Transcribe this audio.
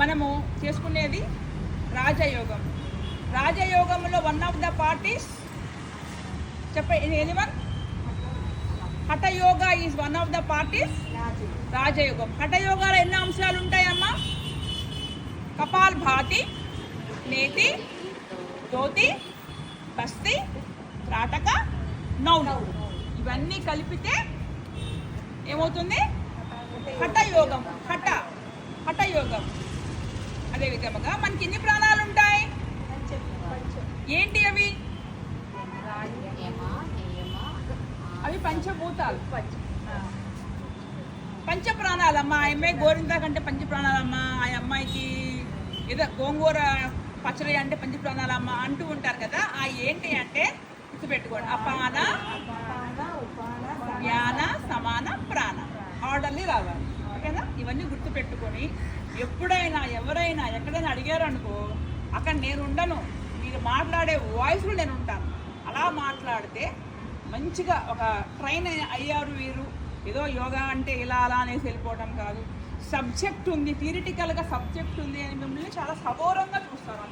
మనము చేసుకునేది రాజయోగం. రాజయోగంలో వన్ ఆఫ్ ద పార్టీస్ చెప్పండి, anyone? Hatha yoga is one of the parties రాజయోగం. హఠయోగాలో ఎన్ని అంశాలు ఉంటాయమ్మా? కపాల్ భాతి, నేతి, ధోతి, బస్తి, త్రాటక, నౌలి. ఇవన్నీ కలిపితే ఏమవుతుంది? హఠయోగం. హఠయోగం. అదే విధముగా మనకి ఎన్ని ప్రాణాలు ఉంటాయి? ఏంటి అవి? అవి పంచభూతాలు, పంచ ప్రాణాలమ్మా. ఆ అమ్మాయి గోరిందా కంటే పంచ ప్రాణాలమ్మా, ఆ అమ్మాయికి ఏదో గోంగూర పచ్చడి అంటే పంచ ప్రాణాలమ్మా అంటూ ఉంటారు కదా. ఆ ఏంటి అంటే గుర్తుపెట్టుకోండి, అపాన, వ్యాన, సమాన, ప్రాణ. ఆర్డర్లీ రావాలి, ఓకేనా? ఇవన్నీ గుర్తుపెట్టుకొని ఎప్పుడైనా ఎవరైనా ఎక్కడైనా అడిగారు అనుకో, అక్కడ నేను ఉండను, మీరు మాట్లాడే వాయిస్లో నేను ఉంటాను. అలా మాట్లాడితే మంచిగా ఒక ట్రైన్ అయ్యారు వీరు. ఏదో యోగా అంటే ఇలా అలా అనేసి వెళ్ళిపోవడం కాదు. సబ్జెక్ట్ ఉంది, థియరిటికల్గా సబ్జెక్ట్ ఉంది అని మిమ్మల్ని చాలా సగౌరవంగా చూస్తారు.